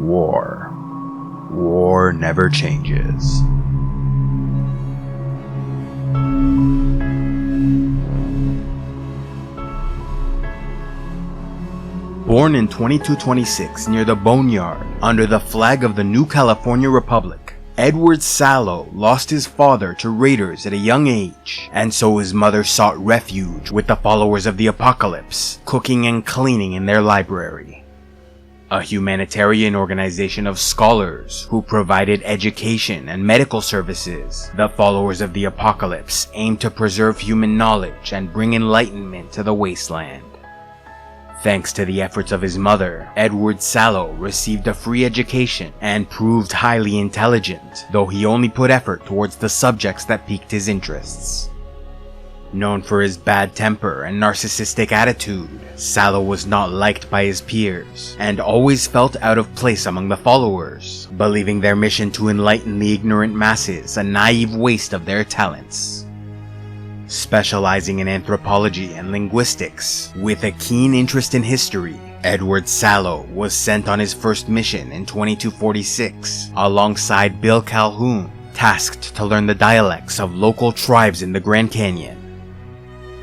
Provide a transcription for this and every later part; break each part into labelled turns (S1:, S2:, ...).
S1: war. War never changes. Born in 2226 near the Boneyard, under the flag of the New California Republic, Edward Sallow lost his father to raiders at a young age, and so his mother sought refuge with the followers of the Apocalypse, cooking and cleaning in their library. A humanitarian organization of scholars who provided education and medical services, the followers of the Apocalypse aimed to preserve human knowledge and bring enlightenment to the wasteland. Thanks to the efforts of his mother, Edward Sallow received a free education and proved highly intelligent, though he only put effort towards the subjects that piqued his interests. Known for his bad temper and narcissistic attitude, Sallow was not liked by his peers, and always felt out of place among the followers, believing their mission to enlighten the ignorant masses a naive waste of their talents. Specializing in anthropology and linguistics, with a keen interest in history, Edward Sallow was sent on his first mission in 2246 alongside Bill Calhoun, tasked to learn the dialects of local tribes in the Grand Canyon.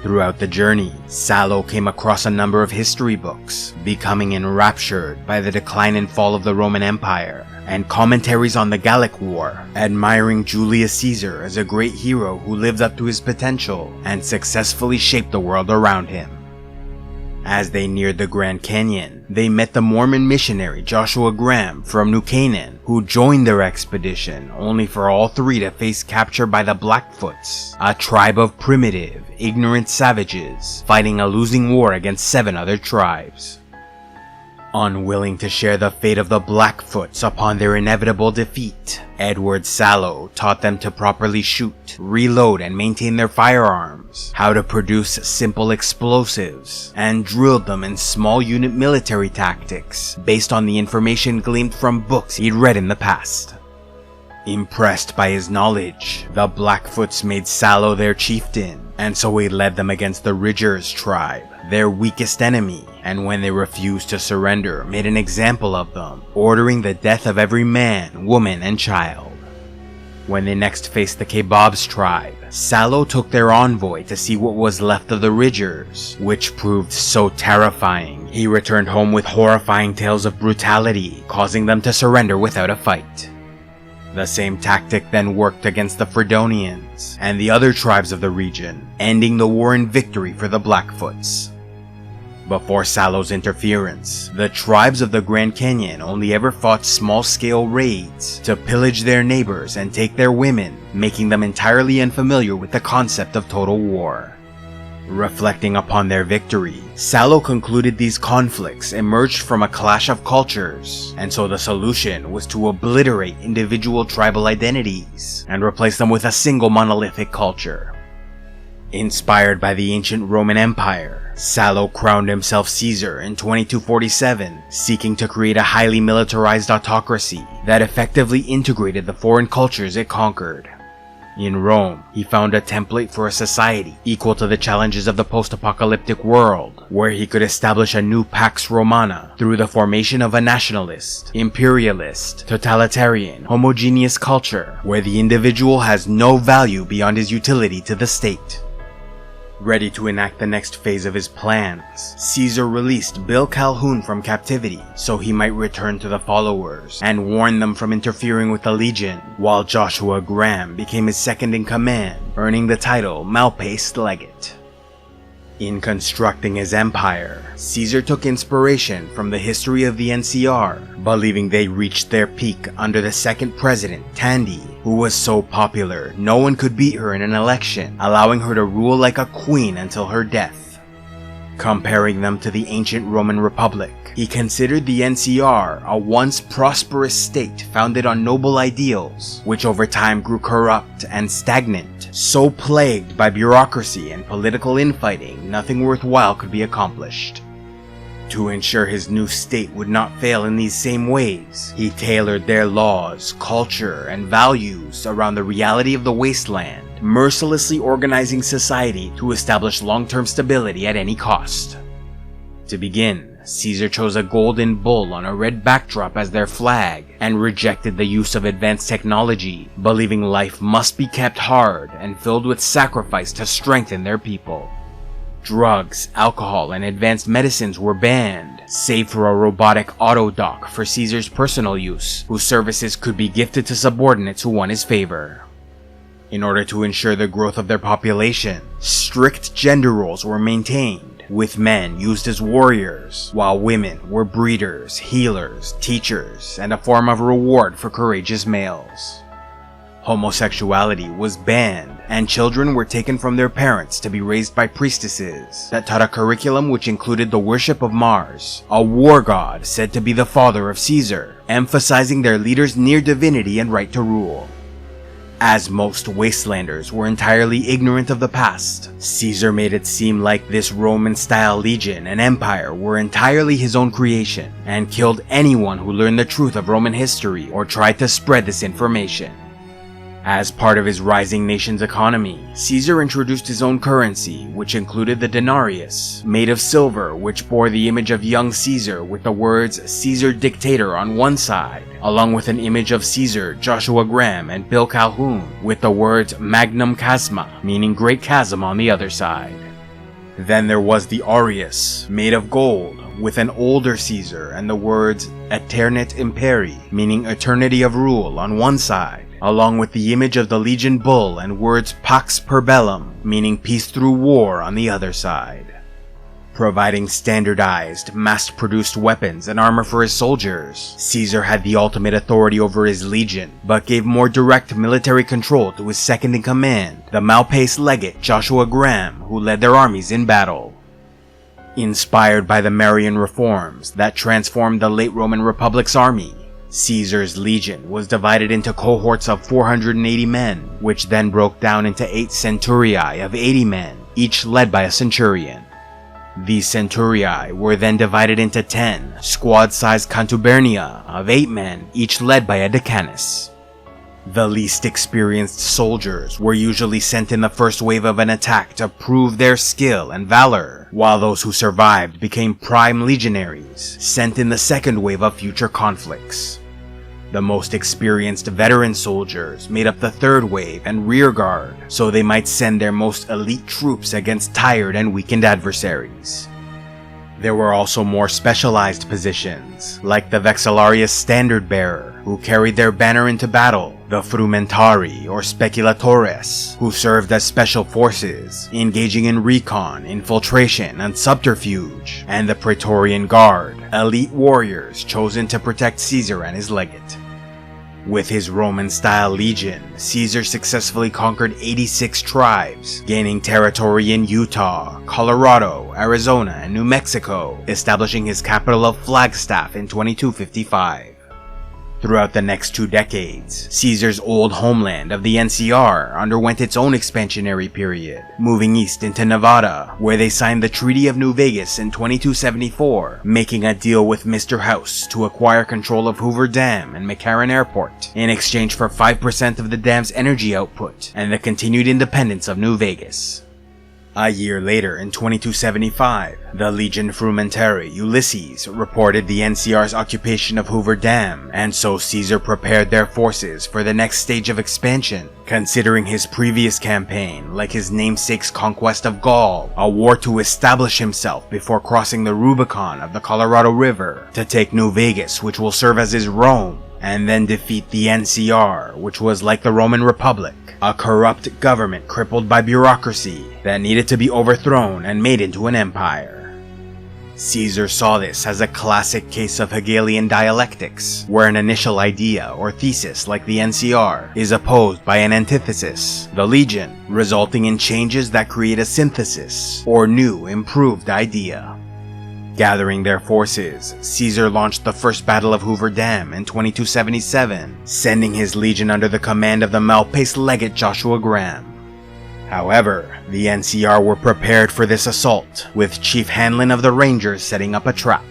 S1: Throughout the journey, Sallow came across a number of history books, becoming enraptured by the decline and fall of the Roman Empire, and commentaries on the Gallic War, admiring Julius Caesar as a great hero who lived up to his potential and successfully shaped the world around him. As they neared the Grand Canyon, they met the Mormon missionary Joshua Graham from New Canaan, who joined their expedition only for all three to face capture by the Blackfoots, a tribe of primitive, ignorant savages fighting a losing war against 7 other tribes. Unwilling to share the fate of the Blackfoots upon their inevitable defeat, Edward Sallow taught them to properly shoot, reload, and maintain their firearms, how to produce simple explosives, and drilled them in small unit military tactics based on the information gleaned from books he'd read in the past. Impressed by his knowledge, the Blackfoots made Sallow their chieftain, and so he led them against the Ridgers tribe, their weakest enemy, and when they refused to surrender, made an example of them, ordering the death of every man, woman, and child. When they next faced the Kebabs tribe, Sallow took their envoy to see what was left of the Ridgers, which proved so terrifying, he returned home with horrifying tales of brutality, causing them to surrender without a fight. The same tactic then worked against the Fredonians and the other tribes of the region, ending the war in victory for the Blackfoots. Before Sallow's interference, the tribes of the Grand Canyon only ever fought small-scale raids to pillage their neighbors and take their women, making them entirely unfamiliar with the concept of total war. Reflecting upon their victory, Sallow concluded these conflicts emerged from a clash of cultures, and so the solution was to obliterate individual tribal identities and replace them with a single monolithic culture. Inspired by the ancient Roman Empire, Sallow crowned himself Caesar in 2247, seeking to create a highly militarized autocracy that effectively integrated the foreign cultures it conquered. In Rome, he found a template for a society equal to the challenges of the post-apocalyptic world, where he could establish a new Pax Romana through the formation of a nationalist, imperialist, totalitarian, homogeneous culture, where the individual has no value beyond his utility to the state. Ready to enact the next phase of his plans, Caesar released Bill Calhoun from captivity so he might return to the followers and warn them from interfering with the Legion, while Joshua Graham became his second-in-command, earning the title Malpais Legate. In constructing his empire, Caesar took inspiration from the history of the NCR, believing they reached their peak under the second president, Tandy, who was so popular no one could beat her in an election, allowing her to rule like a queen until her death. Comparing them to the ancient Roman Republic, he considered the NCR a once prosperous state founded on noble ideals, which over time grew corrupt and stagnant, so plagued by bureaucracy and political infighting nothing worthwhile could be accomplished. To ensure his new state would not fail in these same ways, he tailored their laws, culture, and values around the reality of the wasteland, mercilessly organizing society to establish long-term stability at any cost. To begin, Caesar chose a golden bull on a red backdrop as their flag and rejected the use of advanced technology, believing life must be kept hard and filled with sacrifice to strengthen their people. Drugs, alcohol, and advanced medicines were banned, save for a robotic auto-dock for Caesar's personal use, whose services could be gifted to subordinates who won his favor. In order to ensure the growth of their population, strict gender roles were maintained, with men used as warriors, while women were breeders, healers, teachers, and a form of reward for courageous males. Homosexuality was banned, and children were taken from their parents to be raised by priestesses that taught a curriculum which included the worship of Mars, a war god said to be the father of Caesar, emphasizing their leader's near divinity and right to rule. As most wastelanders were entirely ignorant of the past, Caesar made it seem like this Roman-style legion and empire were entirely his own creation, and killed anyone who learned the truth of Roman history or tried to spread this information. As part of his rising nation's economy, Caesar introduced his own currency, which included the denarius, made of silver, which bore the image of young Caesar with the words Caesar Dictator on one side, along with an image of Caesar, Joshua Graham, and Bill Calhoun, with the words Magnum Chasma, meaning Great Chasm, on the other side. Then there was the aureus, made of gold, with an older Caesar and the words Aeternit Imperi, meaning Eternity of Rule, on one side, along with the image of the Legion Bull and words Pax per Bellum, meaning peace through war, on the other side. Providing standardized, mass-produced weapons and armor for his soldiers, Caesar had the ultimate authority over his legion, but gave more direct military control to his second-in-command, the Malpais legate Joshua Graham, who led their armies in battle. Inspired by the Marian reforms that transformed the late Roman Republic's army, Caesar's legion was divided into cohorts of 480 men, which then broke down into 8 centurii of 80 men, each led by a centurion. These centurii were then divided into 10 squad-sized contubernia of 8 men, each led by a decanus. The least experienced soldiers were usually sent in the first wave of an attack to prove their skill and valor, while those who survived became prime legionaries, sent in the second wave of future conflicts. The most experienced veteran soldiers made up the third wave and rear guard, so they might send their most elite troops against tired and weakened adversaries. There were also more specialized positions, like the Vexillarius Standard Bearer, who carried their banner into battle, the Frumentari or Speculatores, who served as special forces, engaging in recon, infiltration, and subterfuge, and the Praetorian Guard, elite warriors chosen to protect Caesar and his legate. With his Roman-style legion, Caesar successfully conquered 86 tribes, gaining territory in Utah, Colorado, Arizona, and New Mexico, establishing his capital of Flagstaff in 2255. Throughout the next 2 decades, Caesar's old homeland of the NCR underwent its own expansionary period, moving east into Nevada, where they signed the Treaty of New Vegas in 2274, making a deal with Mr. House to acquire control of Hoover Dam and McCarran Airport, in exchange for 5% of the dam's energy output and the continued independence of New Vegas. A year later, in 2275, the Legion Frumentary Ulysses reported the NCR's occupation of Hoover Dam, and so Caesar prepared their forces for the next stage of expansion, considering his previous campaign like his namesake's conquest of Gaul, a war to establish himself before crossing the Rubicon of the Colorado River, to take New Vegas, which will serve as his Rome, and then defeat the NCR, which was like the Roman Republic, a corrupt government crippled by bureaucracy that needed to be overthrown and made into an empire. Caesar saw this as a classic case of Hegelian dialectics, where an initial idea or thesis like the NCR is opposed by an antithesis, the Legion, resulting in changes that create a synthesis or new, improved idea. Gathering their forces, Caesar launched the First Battle of Hoover Dam in 2277, sending his legion under the command of the Malpais legate Joshua Graham. However, the NCR were prepared for this assault, with Chief Hanlon of the Rangers setting up a trap.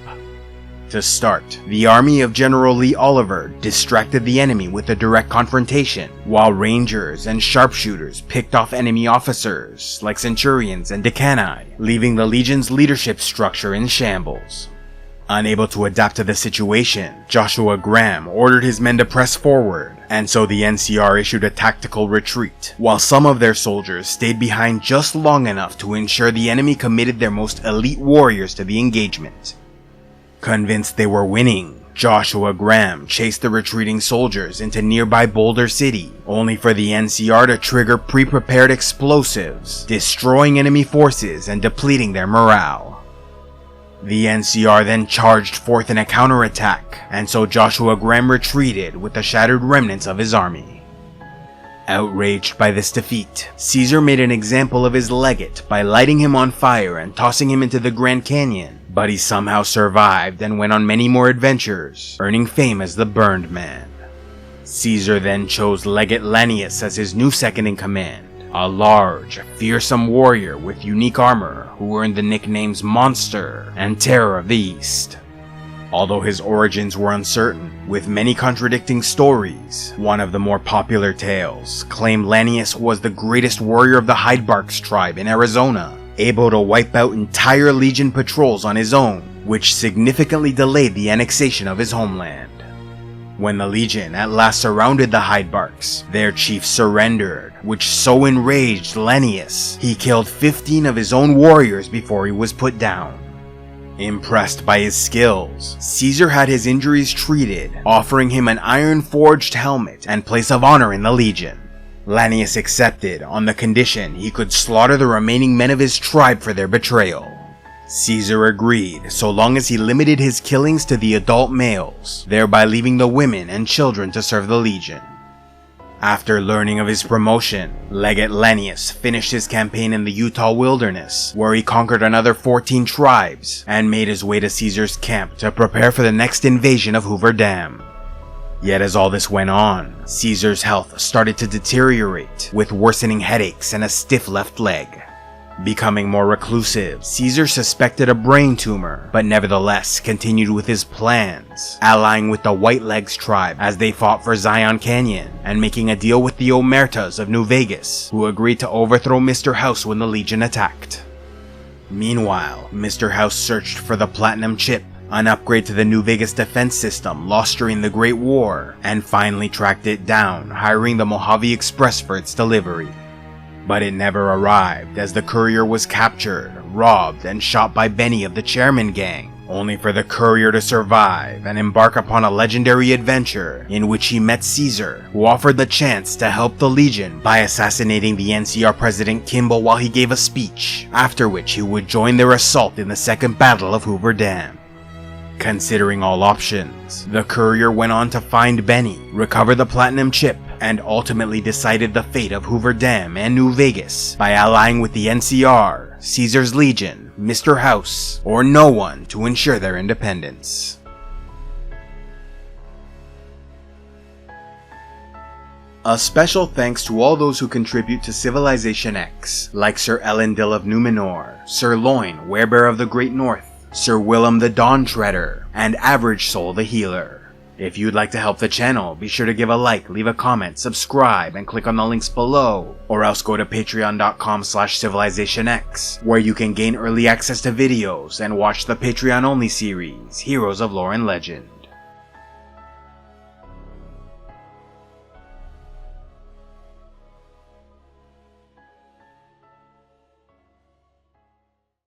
S1: To start, the army of General Lee Oliver distracted the enemy with a direct confrontation, while rangers and sharpshooters picked off enemy officers, like centurions and decani, leaving the legion's leadership structure in shambles. Unable to adapt to the situation, Joshua Graham ordered his men to press forward, and so the NCR issued a tactical retreat, while some of their soldiers stayed behind just long enough to ensure the enemy committed their most elite warriors to the engagement. Convinced they were winning, Joshua Graham chased the retreating soldiers into nearby Boulder City, only for the NCR to trigger pre-prepared explosives, destroying enemy forces and depleting their morale. The NCR then charged forth in a counterattack, and so Joshua Graham retreated with the shattered remnants of his army. Outraged by this defeat, Caesar made an example of his legate by lighting him on fire and tossing him into the Grand Canyon, but he somehow survived and went on many more adventures, earning fame as the Burned Man. Caesar then chose Legate Lanius as his new second-in-command, a large, fearsome warrior with unique armor who earned the nicknames Monster and Terror of the East. Although his origins were uncertain, with many contradicting stories, one of the more popular tales claimed Lanius was the greatest warrior of the Hydebarks tribe in Arizona, able to wipe out entire Legion patrols on his own, which significantly delayed the annexation of his homeland. When the Legion at last surrounded the Hydebarks, their chief surrendered, which so enraged Lanius, he killed 15 of his own warriors before he was put down. Impressed by his skills, Caesar had his injuries treated, offering him an iron-forged helmet and place of honor in the Legion. Lanius accepted on the condition he could slaughter the remaining men of his tribe for their betrayal. Caesar agreed so long as he limited his killings to the adult males, thereby leaving the women and children to serve the Legion. After learning of his promotion, Legate Lanius finished his campaign in the Utah wilderness, where he conquered another 14 tribes and made his way to Caesar's camp to prepare for the next invasion of Hoover Dam. Yet as all this went on, Caesar's health started to deteriorate, with worsening headaches and a stiff left leg. Becoming more reclusive, Caesar suspected a brain tumor, but nevertheless continued with his plans, allying with the Whitelegs tribe as they fought for Zion Canyon, and making a deal with the Omertas of New Vegas, who agreed to overthrow Mr. House when the Legion attacked. Meanwhile, Mr. House searched for the Platinum Chip, an upgrade to the New Vegas defense system lost during the Great War, and finally tracked it down, hiring the Mojave Express for its delivery. But it never arrived, as the Courier was captured, robbed, and shot by Benny of the Chairman Gang, only for the Courier to survive and embark upon a legendary adventure in which he met Caesar, who offered the chance to help the Legion by assassinating the NCR President Kimball while he gave a speech, after which he would join their assault in the Second Battle of Hoover Dam. Considering all options, the Courier went on to find Benny, recover the Platinum Chip, and ultimately decided the fate of Hoover Dam and New Vegas by allying with the NCR, Caesar's Legion, Mr. House, or no one to ensure their independence. A special thanks to all those who contribute to CivilizationEx, like Sir Elendil of Numenor, Sir Loin, Werebear of the Great North, Sir Willem the Dawn Treader, and Average Soul the Healer. If you'd like to help the channel, be sure to give a like, leave a comment, subscribe, and click on the links below, or else go to patreon.com/CivilizationEx, where you can gain early access to videos and watch the Patreon-only series, Heroes of Lore and Legend.